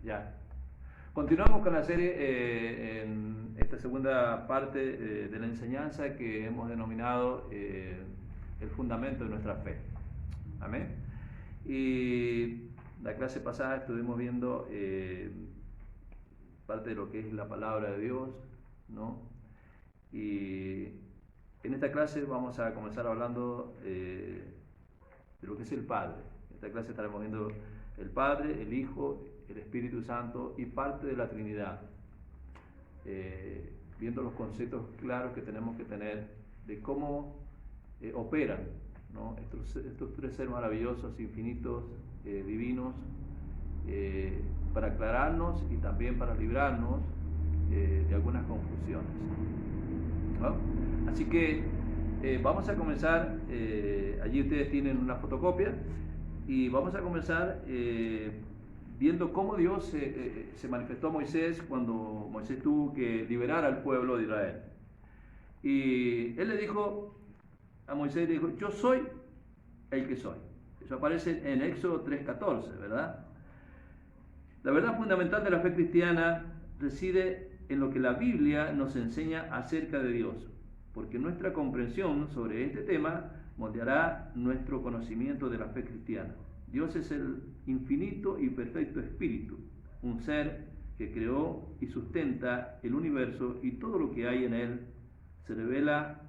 Ya. Continuamos con la serie en esta segunda parte de la enseñanza que hemos denominado el fundamento de nuestra fe. Amén. Y la clase pasada estuvimos viendo parte de lo que es la palabra de Dios, ¿no? Y en esta clase vamos a comenzar hablando de lo que es el Padre. En esta clase estaremos viendo el Padre, el Hijo, el Espíritu Santo y parte de la Trinidad, viendo los conceptos claros que tenemos que tener de cómo operan, ¿no? estos tres seres maravillosos, infinitos, divinos, para aclararnos y también para librarnos de algunas confusiones, ¿no? Así que vamos a comenzar, allí ustedes tienen una fotocopia y vamos a comenzar viendo cómo Dios se manifestó a Moisés cuando Moisés tuvo que liberar al pueblo de Israel. Y él le dijo a Moisés, le dijo, yo soy el que soy. Eso aparece en Éxodo 3:14, ¿verdad? La verdad fundamental de la fe cristiana reside en lo que la Biblia nos enseña acerca de Dios, porque nuestra comprensión sobre este tema moldeará nuestro conocimiento de la fe cristiana. Dios es el infinito y perfecto Espíritu, un ser que creó y sustenta el universo, y todo lo que hay en él se revela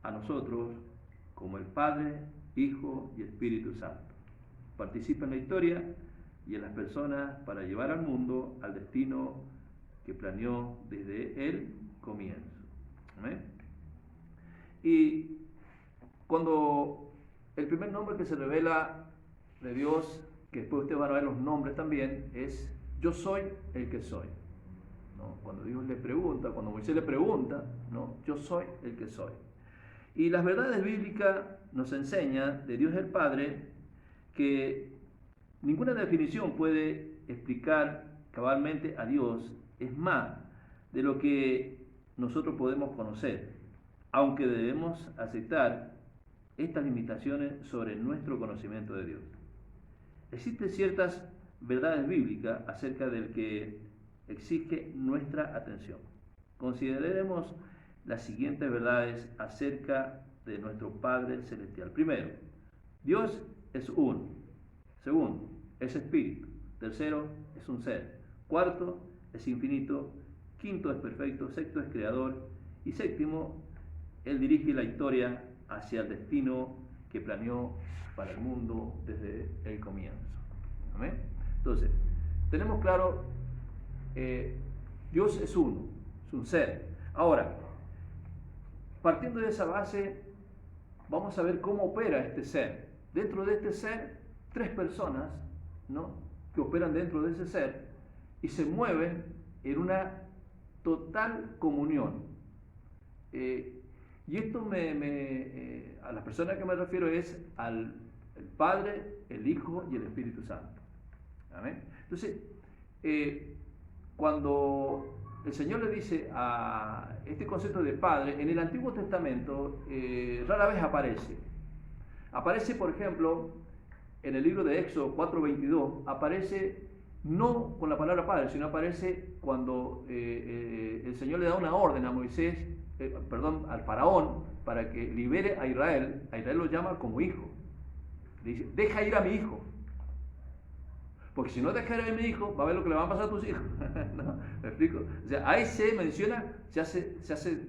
a nosotros como el Padre, Hijo y Espíritu Santo. Participa en la historia y en las personas para llevar al mundo al destino que planeó desde el comienzo. ¿Amén? Y cuando el primer nombre que se revela de Dios, que después ustedes van a ver los nombres también, es yo soy el que soy, ¿no? Cuando Dios le pregunta, cuando Moisés le pregunta, ¿no? Yo soy el que soy. Y las verdades bíblicas nos enseñan de Dios el Padre que ninguna definición puede explicar cabalmente a Dios, es más de lo que nosotros podemos conocer, aunque debemos aceptar estas limitaciones sobre nuestro conocimiento de Dios. Existen ciertas verdades bíblicas acerca del que exige nuestra atención. Consideremos las siguientes verdades acerca de nuestro Padre Celestial. Primero, Dios es uno. Segundo, es espíritu. Tercero, es un ser. Cuarto, es infinito. Quinto, es perfecto. Sexto, es creador. Y séptimo, Él dirige la historia hacia el destino que planeó para el mundo desde el comienzo. ¿Amén? Entonces, tenemos claro, Dios es uno, es un ser. Ahora, partiendo de esa base, vamos a ver cómo opera este ser. Dentro de este ser, tres personas, ¿no?, que operan dentro de ese ser y se mueven en una total comunión. Y esto a las personas que me refiero es al el Padre, el Hijo y el Espíritu Santo. ¿Amén? Entonces, cuando el Señor le dice a este concepto de Padre, en el Antiguo Testamento rara vez aparece. Aparece, por ejemplo, en el libro de Éxodo 4:22, aparece no con la palabra Padre, sino aparece cuando el Señor le da una orden a Moisés, al faraón, para que libere a Israel. A Israel lo llama como hijo. Le dice, deja ir a mi hijo. Porque si no dejas ir a mi hijo, va a ver lo que le va a pasar a tus hijos. ¿No? ¿Me explico? O sea, ahí se menciona, se hace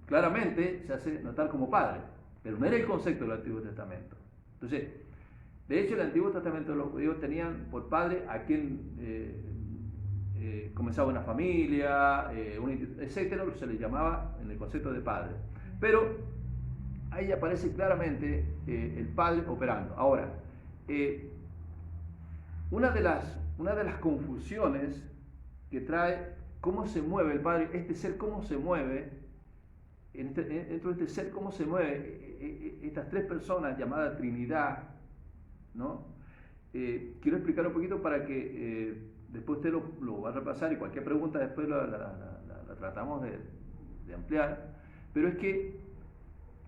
claramente, se hace notar como padre. Pero no era el concepto del Antiguo Testamento. Entonces, de hecho, el Antiguo Testamento los judíos tenían por padre a quien comenzaba una familia, etcétera, se le llamaba en el concepto de padre. Pero ahí aparece claramente el padre operando. Ahora, una de las confusiones que trae cómo se mueve el Padre, este ser, cómo se mueve, dentro de este ser, cómo se mueve estas tres personas llamadas Trinidad, ¿no? Quiero explicar un poquito para que después usted lo va a repasar y cualquier pregunta después la tratamos de ampliar, pero es que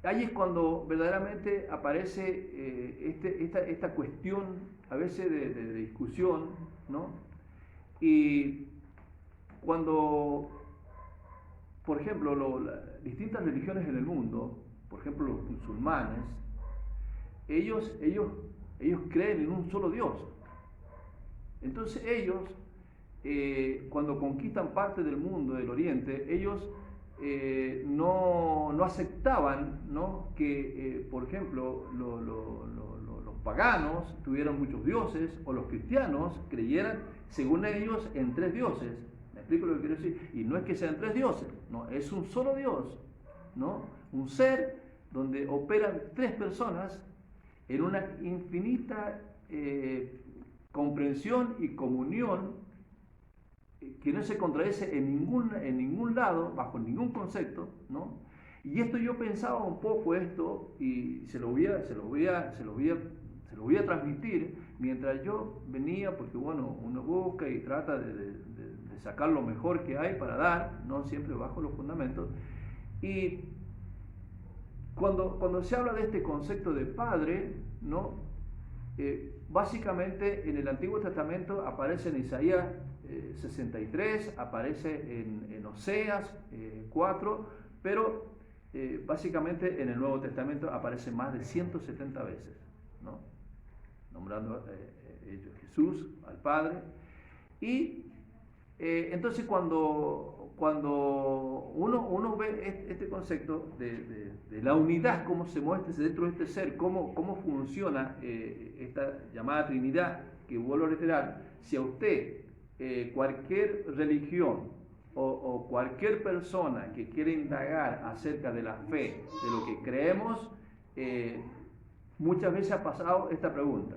ahí es cuando verdaderamente aparece esta cuestión a veces de discusión, ¿no? Y cuando, por ejemplo, distintas religiones en el mundo, por ejemplo los musulmanes, ellos creen en un solo Dios. Entonces ellos, cuando conquistan parte del mundo, del Oriente, ellos no aceptaban, ¿no?, que, por ejemplo, los paganos tuvieran muchos dioses, o los cristianos creyeran, según ellos, en 3 dioses. ¿Me explico lo que quiero decir? Y no es que sean 3 dioses, no, es un solo Dios, ¿no? Un ser donde operan 3 personas en una infinita comprensión y comunión que no se contradice en ningún lado, bajo ningún concepto, ¿no? Y esto yo pensaba un poco esto, y se lo voy a transmitir mientras yo venía, porque bueno, uno busca y trata de sacar lo mejor que hay para dar, no siempre bajo los fundamentos. Y cuando se habla de este concepto de padre, ¿no?, básicamente en el Antiguo Testamento aparece en Isaías 63, aparece en Oseas 4, pero básicamente en el Nuevo Testamento aparece más de 170 veces, ¿no?, nombrando a Jesús, al Padre. Y entonces cuando uno ve este concepto de la unidad, cómo se muestra dentro de este ser, cómo funciona esta llamada Trinidad, que vuelvo a reiterar, si a usted cualquier religión o cualquier persona que quiera indagar acerca de la fe, de lo que creemos, muchas veces ha pasado esta pregunta: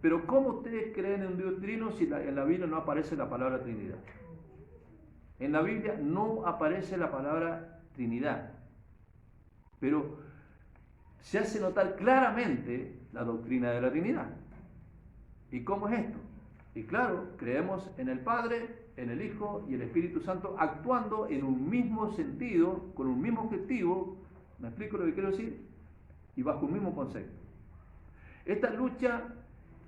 pero ¿cómo ustedes creen en un Dios trino si en la Biblia no aparece la palabra Trinidad? En la Biblia no aparece la palabra Trinidad, pero se hace notar claramente la doctrina de la Trinidad. ¿Y cómo es esto? Y claro, creemos en el Padre, en el Hijo y el Espíritu Santo actuando en un mismo sentido, con un mismo objetivo, ¿me explico lo que quiero decir? Y bajo un mismo concepto. Esta lucha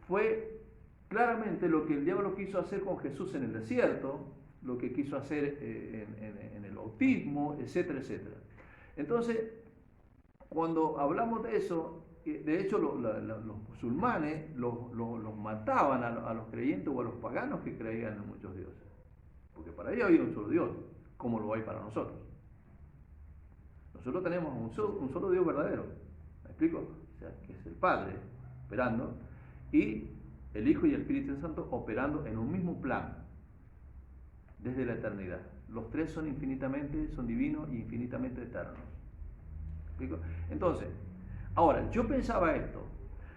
fue claramente lo que el diablo quiso hacer con Jesús en el desierto, lo que quiso hacer en el bautismo, etcétera, etcétera. Entonces, cuando hablamos de eso, de hecho los musulmanes los mataban a los creyentes o a los paganos que creían en muchos dioses, porque para ellos había un solo Dios, como lo hay para nosotros. Nosotros tenemos un solo Dios verdadero, ¿me explico? O sea, que es el Padre operando, y el Hijo y el Espíritu Santo operando en un mismo plan desde la eternidad. Los 3 son divinos y infinitamente eternos. ¿Me explico? Entonces, ahora, yo pensaba esto: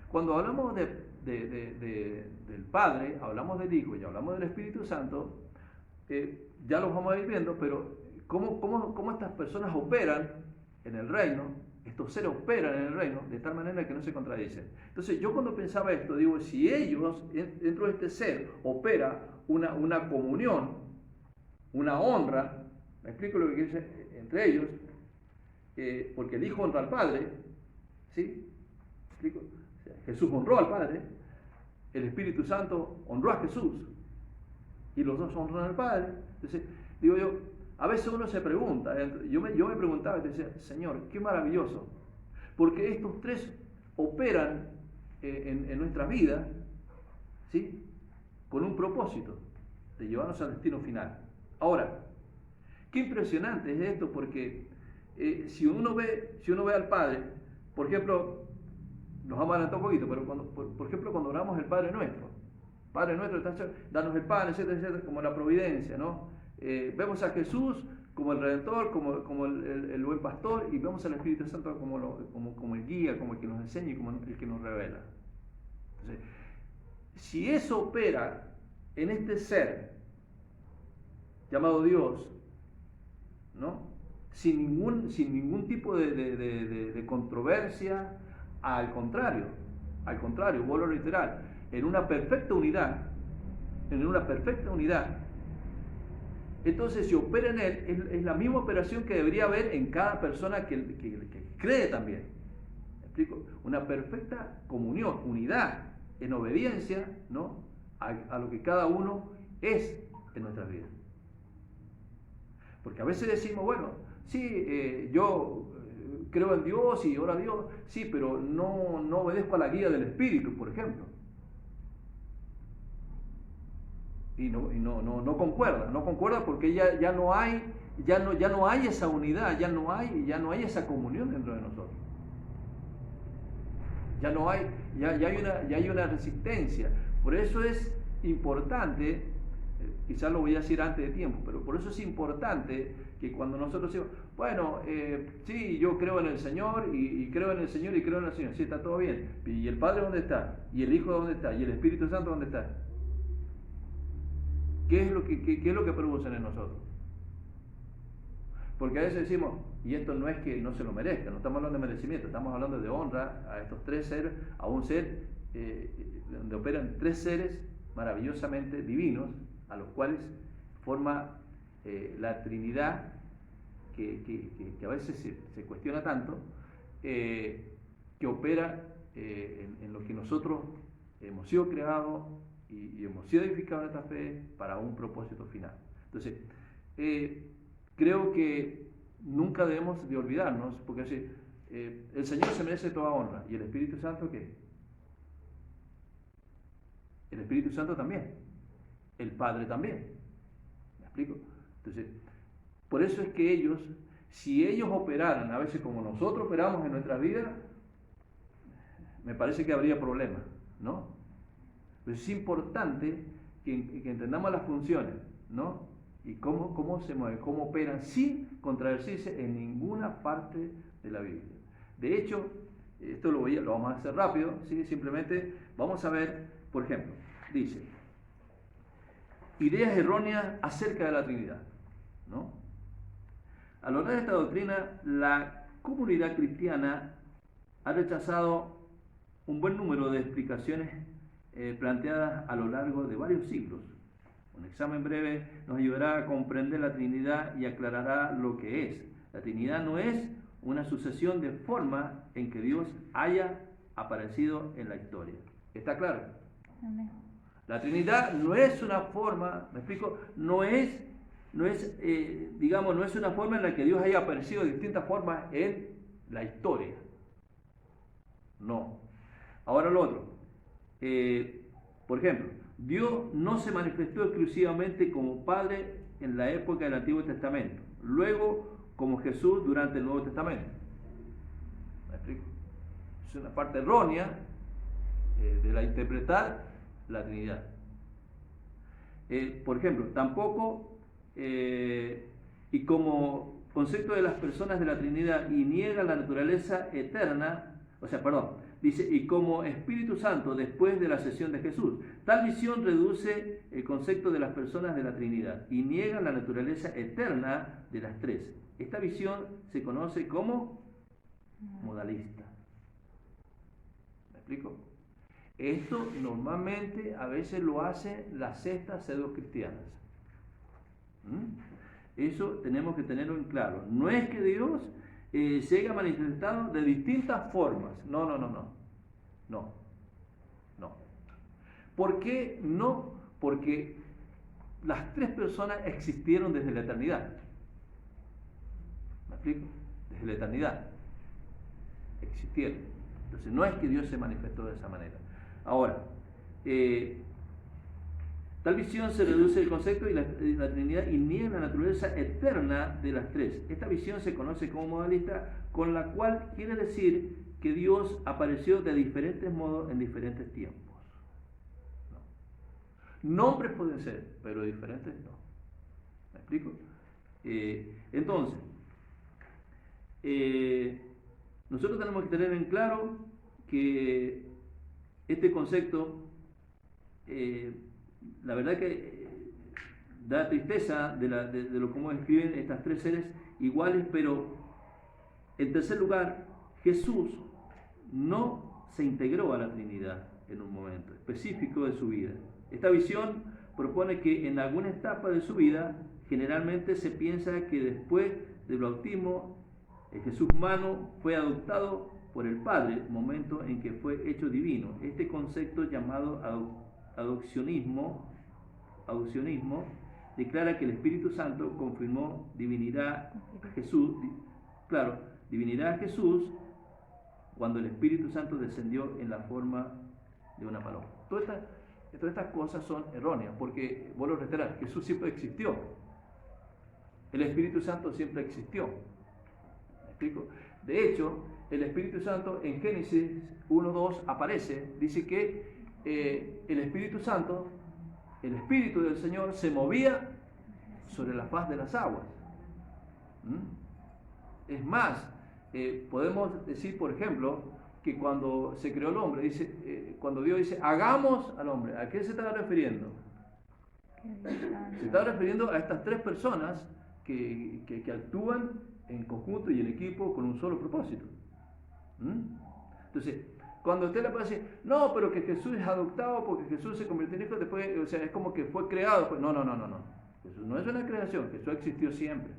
cuando hablamos del Padre, hablamos del Hijo y hablamos del Espíritu Santo, ya los vamos a ir viendo, pero ¿cómo estas personas operan en el reino? Estos seres operan en el reino de tal manera que no se contradicen. Entonces yo cuando pensaba esto, digo, si ellos dentro de este ser opera una comunión, una honra, me explico lo que quiere decir entre ellos, porque el Hijo honra al Padre, ¿sí? ¿Me explico? O sea, Jesús honró al Padre, el Espíritu Santo honró a Jesús, y los dos honran al Padre. Entonces, digo yo, a veces uno se pregunta, yo me preguntaba y decía, Señor, qué maravilloso, porque estos 3 operan en nuestras vidas, ¿sí?, con un propósito de llevarnos al destino final. Ahora, qué impresionante es esto, porque si uno ve al Padre, por ejemplo, nos vamos a adelantar un poquito, pero por ejemplo cuando oramos el Padre Nuestro, danos el pan, etcétera, etcétera, como la providencia, ¿no? Vemos a Jesús como el Redentor, como el buen pastor, y vemos al Espíritu Santo como el guía, como el que nos enseña y como el que nos revela. Entonces, si eso opera en este ser llamado Dios, ¿no?, sin ningún tipo de controversia, al contrario, vuelvo a reiterar, en una perfecta unidad, entonces si opera en él, es la misma operación que debería haber en cada persona que cree también. ¿Me explico? Una perfecta comunión, unidad, en obediencia, ¿no?, a lo que cada uno es en nuestras vidas. Porque a veces decimos, bueno, sí, yo creo en Dios y oro a Dios, sí, pero no obedezco a la guía del Espíritu, por ejemplo. Y no concuerda porque ya no hay esa unidad, ya no hay esa comunión dentro de nosotros. Ya hay una resistencia. Por eso es importante, quizás lo voy a decir antes de tiempo, pero por eso es importante que cuando nosotros decimos, bueno, sí, yo creo en el Señor y creo en el Señor y creo en el Señor, sí, está todo bien. ¿Y el Padre dónde está? ¿Y el Hijo dónde está? ¿Y el Espíritu Santo dónde está? ¿Qué es lo que producen en nosotros? Porque a veces decimos, y esto no es que no se lo merezca, no estamos hablando de merecimiento, estamos hablando de honra a estos tres seres, a un ser donde operan tres seres maravillosamente divinos, a los cuales forma la Trinidad, que a veces se cuestiona tanto, que opera en lo que nosotros hemos sido creados y hemos sido edificados en esta fe para un propósito final. Entonces, creo que nunca debemos de olvidarnos, porque así, el Señor se merece toda honra, ¿y el Espíritu Santo qué? El Espíritu Santo también, el Padre también. ¿Me explico? Entonces, por eso es que ellos, si ellos operaran a veces como nosotros operamos en nuestras vidas, me parece que habría problemas, ¿no? Pero es importante que entendamos las funciones, ¿no? Y cómo se mueven, cómo operan sin contradecirse en ninguna parte de la Biblia. De hecho, esto lo vamos a hacer rápido, ¿sí? Simplemente vamos a ver, por ejemplo, dice, ideas erróneas acerca de la Trinidad, ¿no? A lo largo de esta doctrina, la comunidad cristiana ha rechazado un buen número de explicaciones planteadas a lo largo de varios siglos. Un examen breve nos ayudará a comprender la Trinidad y aclarará lo que es. La Trinidad no es una sucesión de formas en que Dios haya aparecido en la historia. ¿Está claro? Amén. La Trinidad no es una forma, ¿me explico? No es una forma en la que Dios haya aparecido de distintas formas en la historia. No. Ahora lo otro. Por ejemplo, Dios no se manifestó exclusivamente como Padre en la época del Antiguo Testamento, luego como Jesús durante el Nuevo Testamento. ¿Me explico? Es una parte errónea de la interpretar la Trinidad. Por ejemplo, tampoco, y como concepto de las personas de la Trinidad, y niega la naturaleza eterna, dice, y como Espíritu Santo después de la ascensión de Jesús. Tal visión reduce el concepto de las personas de la Trinidad y niega la naturaleza eterna de las tres. Esta visión se conoce como modalista. ¿Me explico? Esto normalmente a veces lo hacen las sectas pseudocristianas. Eso tenemos que tenerlo en claro. No es que Dios se haya manifestado de distintas formas. No. ¿Por qué no? Porque las tres personas existieron desde la eternidad. ¿Me explico? Desde la eternidad existieron. Entonces no es que Dios se manifestó de esa manera. Ahora, tal visión se reduce el concepto y la Trinidad y niega la naturaleza eterna de las tres. Esta visión se conoce como modalista, con la cual quiere decir que Dios apareció de diferentes modos en diferentes tiempos. Nombres pueden ser, pero diferentes no. ¿Me explico? Entonces, nosotros tenemos que tener en claro que este concepto, la verdad que da tristeza de lo cómo escriben estas tres seres iguales, pero en tercer lugar, Jesús no se integró a la Trinidad en un momento específico de su vida. Esta visión propone que en alguna etapa de su vida, generalmente se piensa que después del bautismo, Jesús humano fue adoptado por el Padre, momento en que fue hecho divino. Este concepto llamado adopcionismo aucionismo declara que el Espíritu Santo confirmó divinidad a Jesús, divinidad a Jesús cuando el Espíritu Santo descendió en la forma de una paloma. Todas estas cosas son erróneas, porque, vuelvo a reiterar, Jesús siempre existió. El Espíritu Santo siempre existió. ¿Me explico? De hecho, el Espíritu Santo en Génesis 1:2 aparece, dice que el Espíritu Santo, el Espíritu del Señor se movía sobre la faz de las aguas. Es más, podemos decir, por ejemplo, que cuando se creó el hombre, dice, cuando Dios dice, hagamos al hombre, ¿a qué se estaba refiriendo? Se estaba refiriendo a estas tres personas que actúan en conjunto y en equipo con un solo propósito. Entonces, cuando usted le puede decir, no, pero que Jesús es adoptado porque Jesús se convirtió en hijo después, o sea, es como que fue creado. Pues, no. Jesús no es una creación, Jesús existió siempre.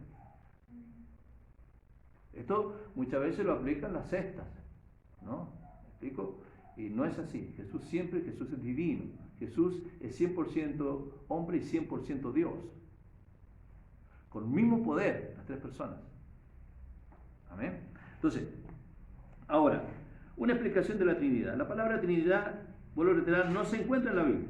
Esto muchas veces lo aplican las sectas, ¿no? ¿Me explico? Y no es así. Jesús es divino. Jesús es 100% hombre y 100% Dios. Con el mismo poder, las tres personas. Amén. Entonces, ahora, una explicación de la Trinidad. La palabra Trinidad, vuelvo a reiterar, no se encuentra en la Biblia.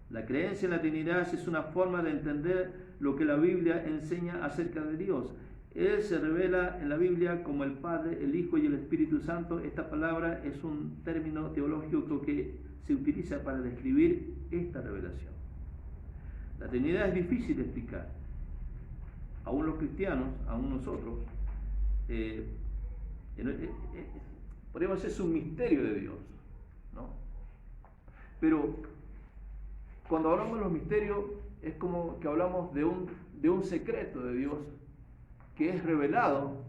La creencia en la Trinidad es una forma de entender lo que la Biblia enseña acerca de Dios. Él se revela en la Biblia como el Padre, el Hijo y el Espíritu Santo. Esta palabra es un término teológico que se utiliza para describir esta revelación. La Trinidad es difícil de explicar. Aún los cristianos, aún nosotros, podríamos decir, es un misterio de Dios, ¿no? Pero cuando hablamos de los misterios, es como que hablamos de un secreto de Dios que es revelado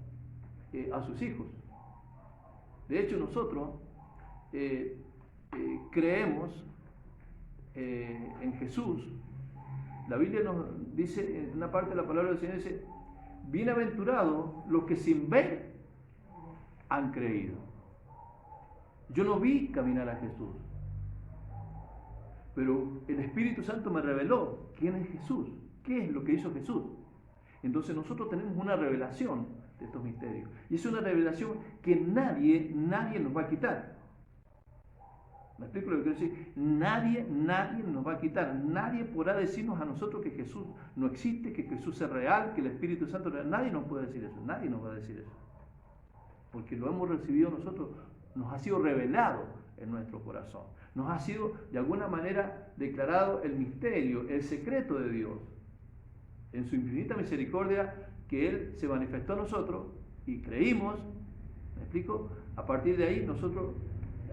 a sus hijos. De hecho, nosotros creemos en Jesús. La Biblia nos dice, en una parte de la palabra del Señor dice, bienaventurados los que sin ver han creído. Yo no vi caminar a Jesús, pero el Espíritu Santo me reveló quién es Jesús, qué es lo que hizo Jesús. Entonces nosotros tenemos una revelación de estos misterios. Y es una revelación que nadie nos va a quitar. ¿Me explico lo que quiero decir? Nadie nos va a quitar. Nadie podrá decirnos a nosotros que Jesús no existe, que Jesús es real, que el Espíritu Santo es real. Nadie nos puede decir eso. Nadie nos va a decir eso. Porque lo hemos recibido nosotros. Nos ha sido revelado en nuestro corazón. Nos ha sido de alguna manera declarado el misterio, el secreto de Dios. En su infinita misericordia, que Él se manifestó a nosotros y creímos. ¿Me explico? A partir de ahí nosotros,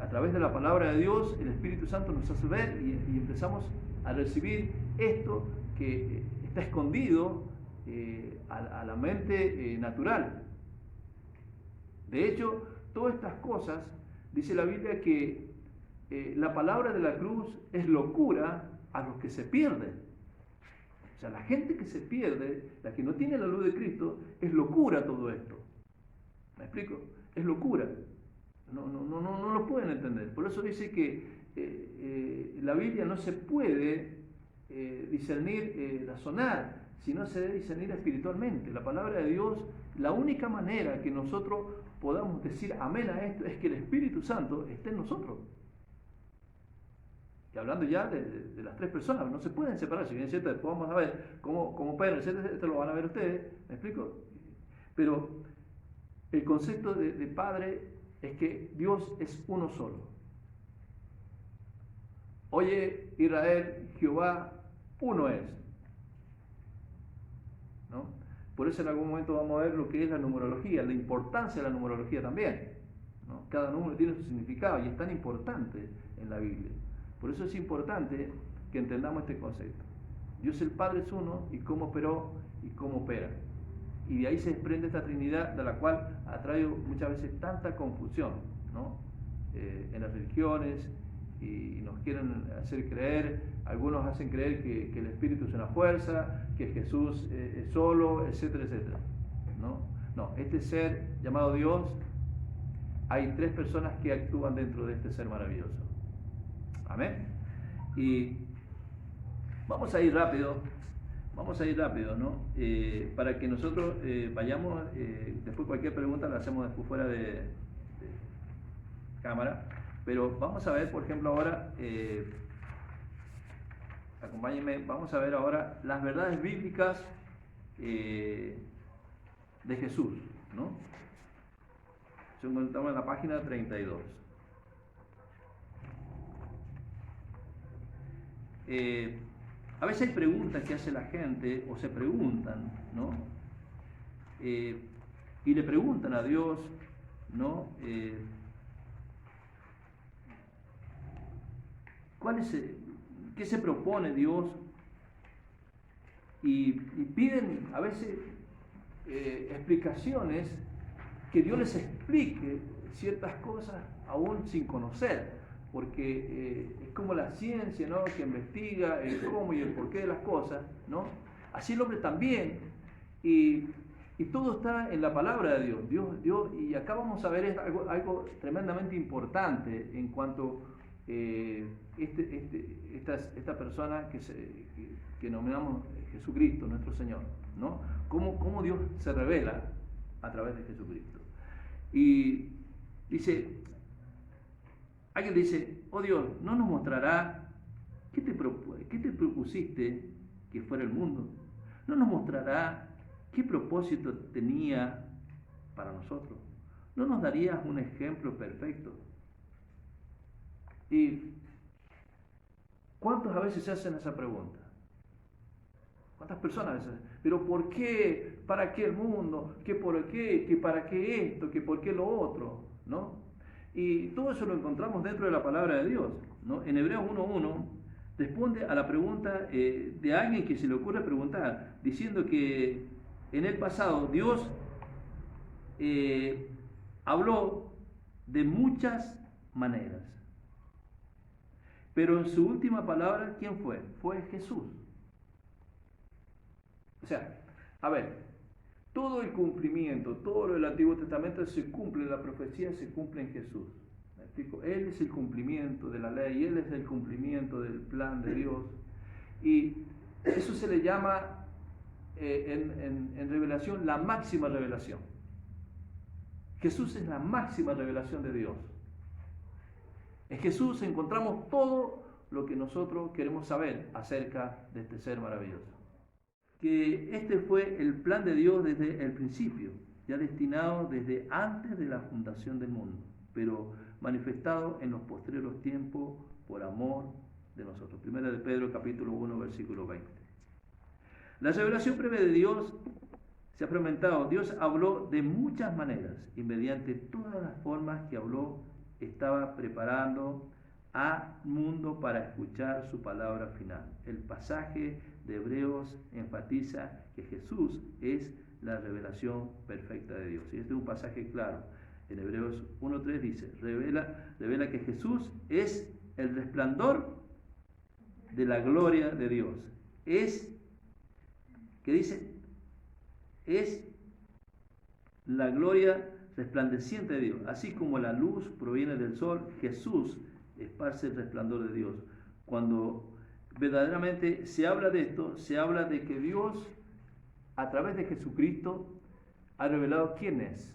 a través de la palabra de Dios, el Espíritu Santo nos hace ver y empezamos a recibir esto que está escondido a la mente natural. De hecho, todas estas cosas, dice la Biblia que la palabra de la cruz es locura a los que se pierden. O sea, la gente que se pierde, la que no tiene la luz de Cristo, es locura todo esto. ¿Me explico? Es locura. No lo pueden entender. Por eso dice que la Biblia no se puede discernir, razonar, sino se debe discernir espiritualmente. La palabra de Dios, la única manera que nosotros podamos decir amén a esto es que el Espíritu Santo esté en nosotros. Y hablando ya de las tres personas, no se pueden separar. Si bien es cierto, después vamos a ver cómo Pedro, esto lo van a ver ustedes, ¿me explico? Pero el concepto de Padre es que Dios es uno solo. Oye, Israel, Jehová, uno es. ¿No? Por eso en algún momento vamos a ver lo que es la numerología, la importancia de la numerología también, ¿no? Cada número tiene su significado y es tan importante en la Biblia. Por eso es importante que entendamos este concepto. Dios el Padre es uno, y cómo operó y cómo opera. Y de ahí se desprende esta Trinidad, de la cual ha traído muchas veces tanta confusión, ¿no? En las religiones, y nos quieren hacer creer, algunos hacen creer que el Espíritu es una fuerza, que Jesús es solo, etcétera, etcétera. No, este ser llamado Dios, hay tres personas que actúan dentro de este ser maravilloso. Amén. Y Vamos a ir rápido, ¿no? Para que nosotros vayamos, después cualquier pregunta la hacemos después fuera de cámara, pero vamos a ver, por ejemplo, ahora, acompáñenme, vamos a ver ahora las verdades bíblicas de Jesús, ¿no? Estamos en la página 32. A veces hay preguntas que hace la gente, o se preguntan, ¿no? Y le preguntan a Dios, ¿no? ¿Qué se propone Dios? Y piden a veces explicaciones, que Dios les explique ciertas cosas aún sin conocer, porque es como la ciencia, ¿no? Que investiga el cómo y el porqué de las cosas, ¿no? Así el hombre también, y todo está en la palabra de Dios, y acá vamos a ver algo tremendamente importante en cuanto esta persona que nominamos Jesucristo, nuestro Señor, ¿no? Cómo Dios se revela a través de Jesucristo. Y alguien dice, oh Dios, ¿no nos mostrará qué te propusiste que fuera el mundo? ¿No nos mostrará qué propósito tenía para nosotros? ¿No nos darías un ejemplo perfecto? ¿Y cuántos a veces se hacen esa pregunta? ¿Cuántas personas a veces? ¿Pero por qué? ¿Para qué el mundo? ¿Qué por qué? ¿Qué para qué esto? ¿Qué por qué lo otro? ¿No? Y todo eso lo encontramos dentro de la palabra de Dios, ¿no? En Hebreos 1:1 responde a la pregunta de alguien que se le ocurre preguntar, diciendo que en el pasado Dios habló de muchas maneras. Pero en su última palabra, ¿quién fue? Fue Jesús. O sea, a ver, todo el cumplimiento, todo lo del Antiguo Testamento se cumple, la profecía se cumple en Jesús. ¿Me explico? Él es el cumplimiento de la ley, Él es el cumplimiento del plan de Dios. Y eso se le llama en revelación la máxima revelación. Jesús es la máxima revelación de Dios. En Jesús encontramos todo lo que nosotros queremos saber acerca de este ser maravilloso. Que este fue el plan de Dios desde el principio, ya destinado desde antes de la fundación del mundo, pero manifestado en los postreros tiempos por amor de nosotros. Primera de Pedro, capítulo 1, versículo 20. La revelación previa de Dios se ha fragmentado. Dios habló de muchas maneras y mediante todas las formas que habló, estaba preparando al mundo para escuchar su palabra final. El pasaje de Hebreos enfatiza que Jesús es la revelación perfecta de Dios. Y este es un pasaje claro. En Hebreos 1:3 dice, revela que Jesús es el resplandor de la gloria de Dios. ¿Qué dice? Es la gloria resplandeciente de Dios. Así como la luz proviene del sol, Jesús esparce el resplandor de Dios. Cuando verdaderamente se habla de esto, se habla de que Dios, a través de Jesucristo, ha revelado quién es.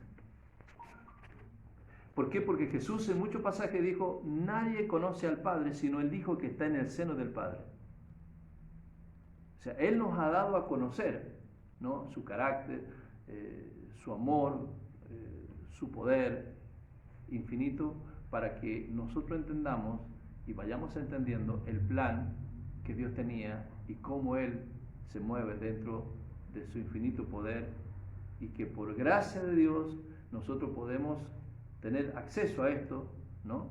¿Por qué? Porque Jesús en muchos pasajes dijo, nadie conoce al Padre sino el Hijo que está en el seno del Padre. O sea, Él nos ha dado a conocer, ¿no? Su carácter, su amor, su poder infinito, para que nosotros entendamos y vayamos entendiendo el plan que Dios tenía y cómo Él se mueve dentro de su infinito poder, y que por gracia de Dios nosotros podemos tener acceso a esto, ¿no?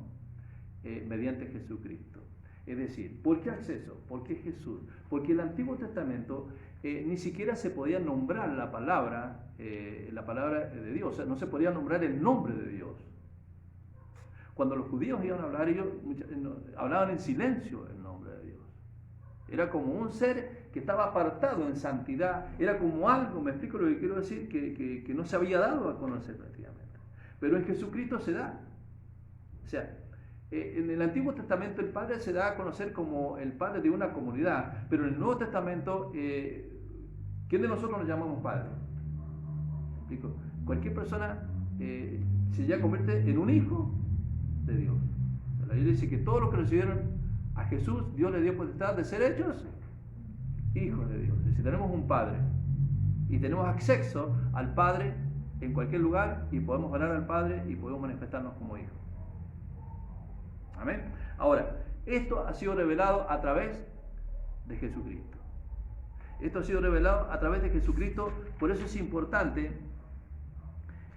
Mediante Jesucristo. Es decir, ¿por qué acceso? ¿Por qué Jesús? Porque el Antiguo Testamento ni siquiera se podía nombrar la palabra de Dios, o sea, no se podía nombrar el nombre de Dios. Cuando los judíos iban a hablar, ellos hablaban en silencio el nombre de Dios. Era como un ser que estaba apartado en santidad, era como algo, me explico lo que quiero decir, que no se había dado a conocer prácticamente. Pero en Jesucristo se da. O sea, En el Antiguo Testamento el Padre se da a conocer como el Padre de una comunidad, pero en el Nuevo Testamento, ¿quién de nosotros nos llamamos Padre? ¿Me explico? Cualquier persona se ya convierte en un hijo de Dios. La Biblia dice que todos los que recibieron a Jesús, Dios les dio potestad de ser hechos hijos de Dios. Es decir, tenemos un Padre y tenemos acceso al Padre en cualquier lugar y podemos orar al Padre y podemos manifestarnos como hijos. Amén. Ahora, esto ha sido revelado a través de Jesucristo. Esto ha sido revelado a través de Jesucristo, por eso es importante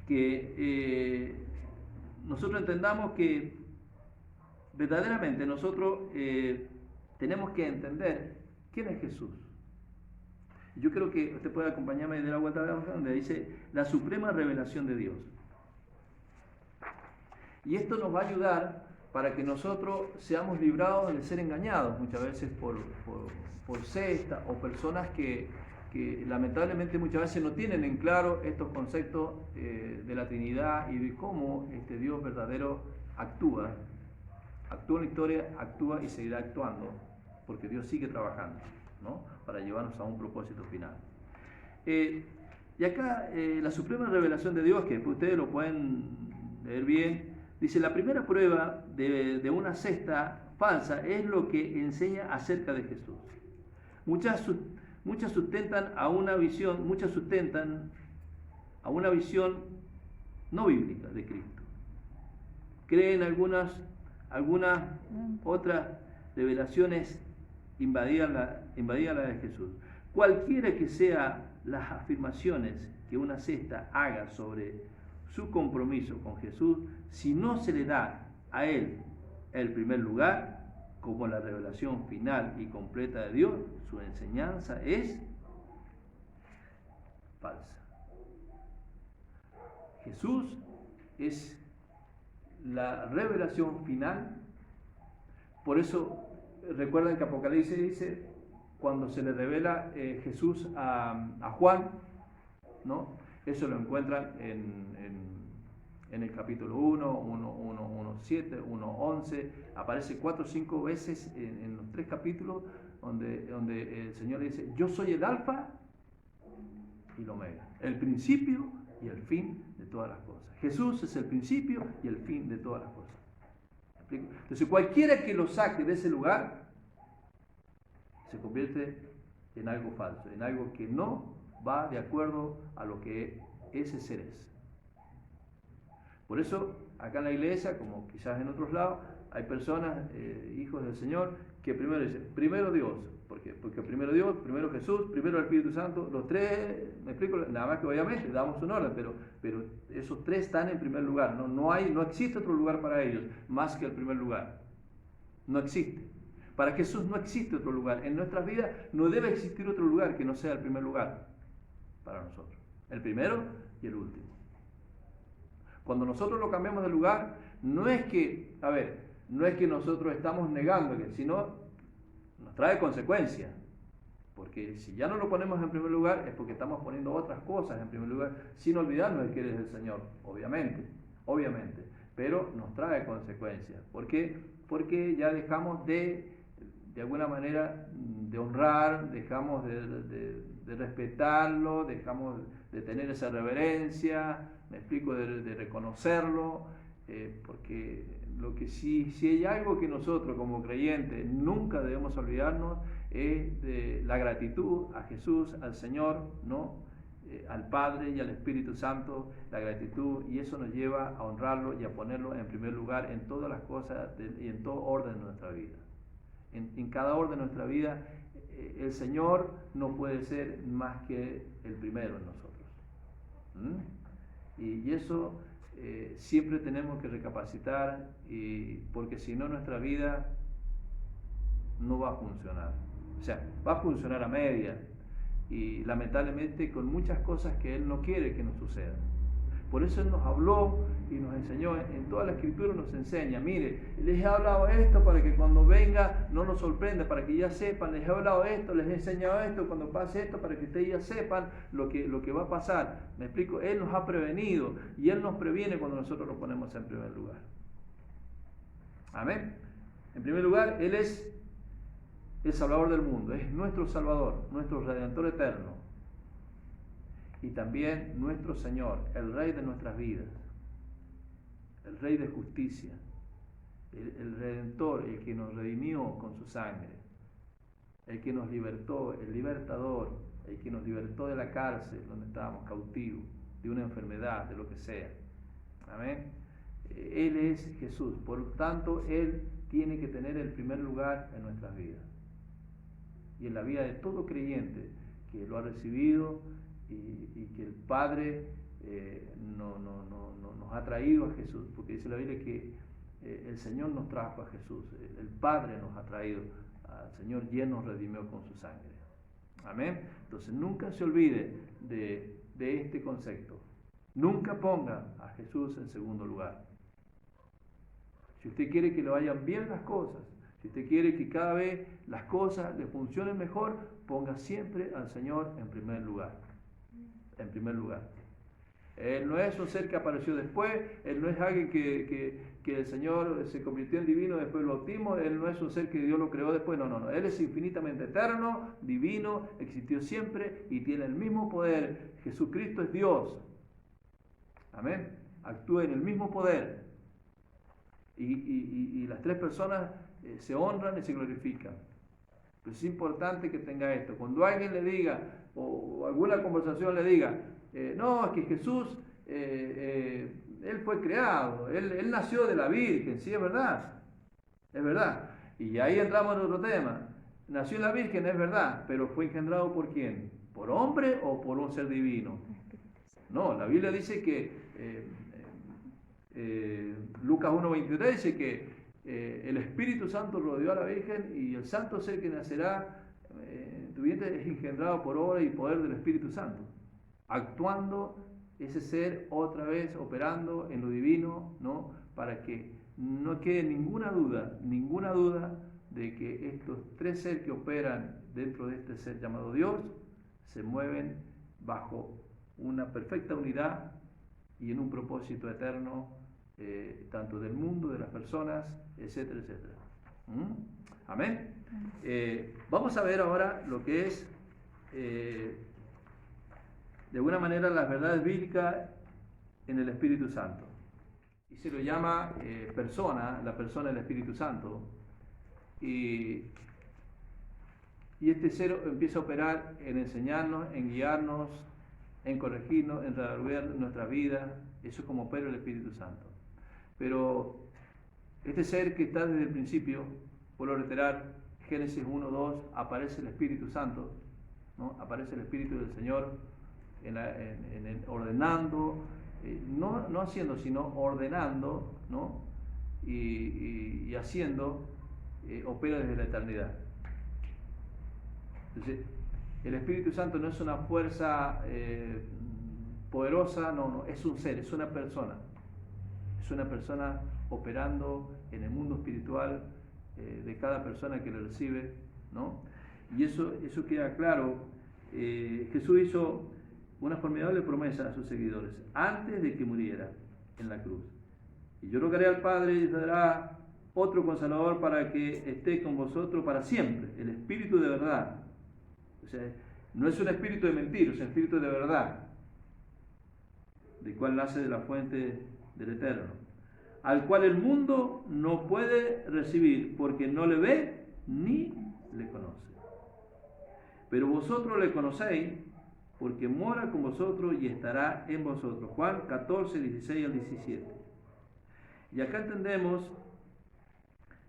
que nosotros entendamos que verdaderamente nosotros tenemos que entender quién es Jesús. Yo creo que usted puede acompañarme de la vuelta de la hoja donde dice la suprema revelación de Dios. Y esto nos va a ayudar para que nosotros seamos librados de ser engañados muchas veces por sectas o personas que lamentablemente muchas veces no tienen en claro estos conceptos de la Trinidad y de cómo este Dios verdadero actúa en la historia, actúa y seguirá actuando, porque Dios sigue trabajando, ¿no? Para llevarnos a un propósito final. Y acá la suprema revelación de Dios, que ustedes lo pueden leer bien, dice: la primera prueba de una secta falsa es lo que enseña acerca de Jesús. Muchas sustentan a una visión no bíblica de Cristo. Creen algunas otras revelaciones invadían la de Jesús. Cualquiera que sean las afirmaciones que una secta haga sobre su compromiso con Jesús, si no se le da a él el primer lugar como la revelación final y completa de Dios, su enseñanza es falsa. Jesús es la revelación final. Por eso recuerdan que Apocalipsis dice, cuando se le revela Jesús a Juan, ¿no? Eso lo encuentran en el capítulo 1, 7, 1, 11, aparece 4 o 5 veces en los 3 capítulos donde el Señor le dice: yo soy el alfa y el omega, el principio y el fin de todas las cosas. Jesús es el principio y el fin de todas las cosas. ¿Me explico? Entonces cualquiera que lo saque de ese lugar se convierte en algo falso, en algo que no va de acuerdo a lo que ese ser es. Por eso, acá en la iglesia, como quizás en otros lados, hay personas, hijos del Señor, que primero dicen, primero Dios. ¿Por qué? Porque primero Dios, primero Jesús, primero el Espíritu Santo, los tres, me explico, nada más que obviamente damos un orden, pero esos tres están en primer lugar. No existe otro lugar para ellos más que el primer lugar. No existe. Para Jesús no existe otro lugar. En nuestras vidas no debe existir otro lugar que no sea el primer lugar para nosotros. El primero y el último. Cuando nosotros lo cambiamos de lugar, no es que nosotros estamos negando, sino nos trae consecuencias. Porque si ya no lo ponemos en primer lugar, es porque estamos poniendo otras cosas en primer lugar, sin olvidarnos de que Él es el Señor, obviamente. Pero nos trae consecuencias. ¿Por qué? Porque ya dejamos de alguna manera, de honrar, dejamos de respetarlo, dejamos de tener esa reverencia, me explico, de reconocerlo, porque lo que si hay algo que nosotros como creyentes nunca debemos olvidarnos es de la gratitud a Jesús, al Señor, ¿no? Al Padre y al Espíritu Santo, la gratitud, y eso nos lleva a honrarlo y a ponerlo en primer lugar en todas las cosas y en todo orden de nuestra vida. En cada orden de nuestra vida, el Señor no puede ser más que el primero en nosotros. Y eso siempre tenemos que recapacitar, porque si no nuestra vida no va a funcionar. O sea, va a funcionar a media y lamentablemente con muchas cosas que Él no quiere que nos sucedan. Por eso Él nos habló y nos enseñó, en toda la Escritura nos enseña, mire, les he hablado esto para que cuando venga no nos sorprenda, para que ya sepan, les he hablado esto, les he enseñado esto, cuando pase esto, para que ustedes ya sepan lo que va a pasar. Me explico, Él nos ha prevenido y Él nos previene cuando nosotros lo ponemos en primer lugar. Amén. En primer lugar, Él es el Salvador del mundo, es nuestro Salvador, nuestro Redentor eterno. Y también nuestro Señor, el Rey de nuestras vidas, el Rey de justicia, el Redentor, el que nos redimió con su sangre, el que nos libertó, el libertador, el que nos libertó de la cárcel donde estábamos cautivos, de una enfermedad, de lo que sea. Amén. Él es Jesús, por lo tanto, Él tiene que tener el primer lugar en nuestras vidas. Y en la vida de todo creyente que lo ha recibido y que el Padre nos ha traído a Jesús, porque dice la Biblia que el Señor nos trajo a Jesús, el Padre nos ha traído al Señor y Él nos redimió con su sangre. Amén. Entonces nunca se olvide de este concepto. Nunca ponga a Jesús en segundo lugar. Si usted quiere que le vayan bien las cosas, si usted quiere que cada vez las cosas le funcionen mejor, ponga siempre al Señor en primer lugar. En primer lugar. Él no es un ser que apareció después, Él no es alguien que el Señor se convirtió en divino después del bautismo, Él no es un ser que Dios lo creó después, no. Él es infinitamente eterno, divino, existió siempre y tiene el mismo poder. Jesucristo es Dios. Amén. Actúa en el mismo poder. Y las tres personas se honran y se glorifican. Pero es importante que tenga esto. Cuando alguien le diga, o alguna conversación le diga, no, es que Jesús, Él fue creado, él nació de la Virgen, sí, es verdad. Y ahí entramos en otro tema. Nació en la Virgen, es verdad, pero ¿fue engendrado por quién? ¿Por hombre o por un ser divino? No, la Biblia dice que Lucas 1:23 dice que el Espíritu Santo rodeó a la Virgen y el santo ser que nacerá en tu vientre es engendrado por obra y poder del Espíritu Santo, actuando ese ser otra vez, operando en lo divino, ¿no? Para que no quede ninguna duda de que estos tres seres que operan dentro de este ser llamado Dios se mueven bajo una perfecta unidad y en un propósito eterno, tanto del mundo, de las personas, etcétera, etcétera. Amén. Vamos a ver ahora lo que es, de alguna manera, las verdades bíblicas en el Espíritu Santo. Y se lo llama la persona del Espíritu Santo. Y este ser empieza a operar en enseñarnos, en guiarnos, en corregirnos, en redarguir nuestra vida. Eso es como opera el Espíritu Santo. Pero este ser que está desde el principio, vuelvo a reiterar, Génesis 1:2, aparece el Espíritu Santo, ¿no? Aparece el Espíritu del Señor ordenando, no haciendo, sino ordenando, ¿no? Y haciendo, opera desde la eternidad. Entonces, el Espíritu Santo no es una fuerza poderosa, no, es un ser, es una persona. Es una persona operando en el mundo espiritual de cada persona que le recibe, ¿no? Y eso queda claro. Jesús hizo una formidable promesa a sus seguidores antes de que muriera en la cruz. Y yo rogaré al Padre y les dará otro Consolador para que esté con vosotros para siempre, el Espíritu de verdad. O sea, no es un espíritu de mentira, es un espíritu de verdad, del cual nace de la fuente del Eterno, al cual el mundo no puede recibir porque no le ve ni le conoce. Pero vosotros le conocéis porque mora con vosotros y estará en vosotros. Juan 14, 16 al 17. Y acá entendemos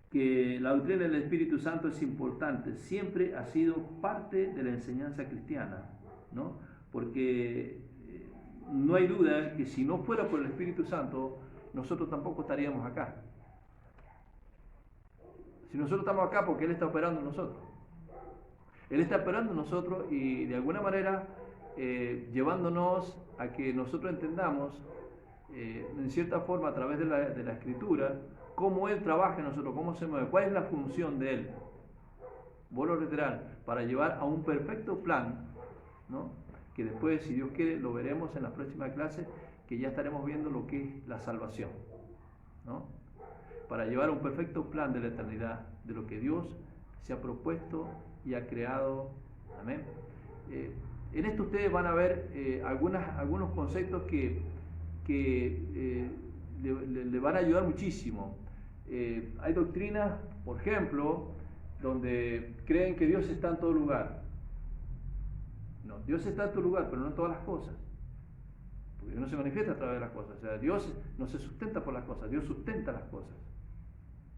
que la doctrina del Espíritu Santo es importante, siempre ha sido parte de la enseñanza cristiana, ¿no? Porque no hay duda que si no fuera por el Espíritu Santo, nosotros tampoco estaríamos acá. Si nosotros estamos acá, porque Él está operando en nosotros. Él está operando en nosotros y de alguna manera llevándonos a que nosotros entendamos, en cierta forma, a través de la Escritura, cómo Él trabaja en nosotros, cómo se mueve, cuál es la función de Él. Vuelvo a reiterar, para llevar a un perfecto plan, ¿no? Que después, si Dios quiere, lo veremos en la próxima clase, que ya estaremos viendo lo que es la salvación, ¿no? para llevar a un perfecto plan de la eternidad, de lo que Dios se ha propuesto y ha creado. Amén. En esto ustedes van a ver algunos conceptos que le van a ayudar muchísimo. Hay doctrinas, por ejemplo, donde creen que Dios está en todo lugar. No, Dios está en todo lugar, pero no en todas las cosas. Porque Dios no se manifiesta a través de las cosas. O sea, Dios no se sustenta por las cosas, Dios sustenta las cosas.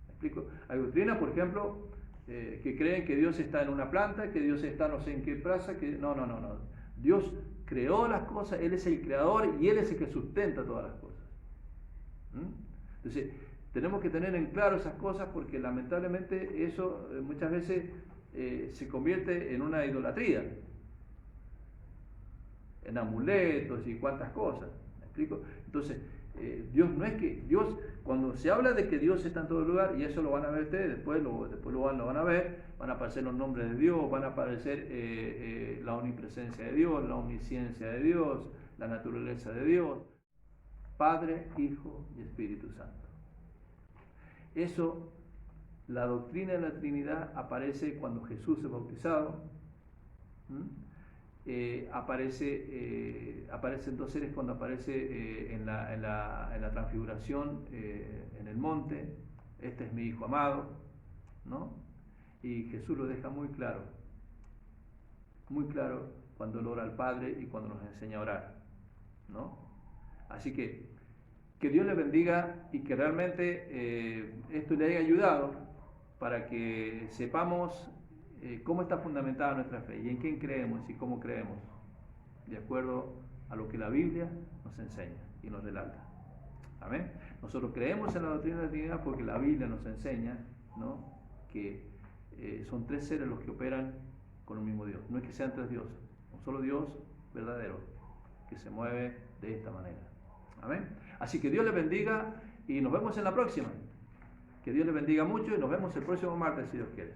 ¿Me explico? Hay doctrinas, por ejemplo, que creen que Dios está en una planta, que Dios está no sé en qué plaza, que no. Dios creó las cosas, Él es el creador y Él es el que sustenta todas las cosas. Entonces, tenemos que tener en claro esas cosas porque lamentablemente eso muchas veces se convierte en una idolatría, en amuletos y cuantas cosas. ¿Me explico? Entonces, Dios no es que Dios, cuando se habla de que Dios está en todo lugar, y eso lo van a ver ustedes, después lo van a ver, van a aparecer los nombres de Dios, van a aparecer la omnipresencia de Dios, la omnisciencia de Dios, la naturaleza de Dios, Padre, Hijo y Espíritu Santo. Eso, la doctrina de la Trinidad aparece cuando Jesús es bautizado. Aparece en dos seres cuando aparece en la transfiguración en el monte. Este es mi Hijo amado, ¿no? Y Jesús lo deja muy claro cuando él ora al Padre y cuando nos enseña a orar, ¿no? Así que Dios le bendiga y que realmente esto le haya ayudado para que sepamos cómo está fundamentada nuestra fe y en quién creemos y cómo creemos, de acuerdo a lo que la Biblia nos enseña y nos relata. Amén. Nosotros creemos en la doctrina de la Trinidad porque la Biblia nos enseña, ¿no?, que son tres seres los que operan con un mismo Dios. No es que sean tres dioses, un solo Dios verdadero que se mueve de esta manera. Amén. Así que Dios les bendiga y nos vemos en la próxima. Que Dios les bendiga mucho y nos vemos el próximo martes si Dios quiere.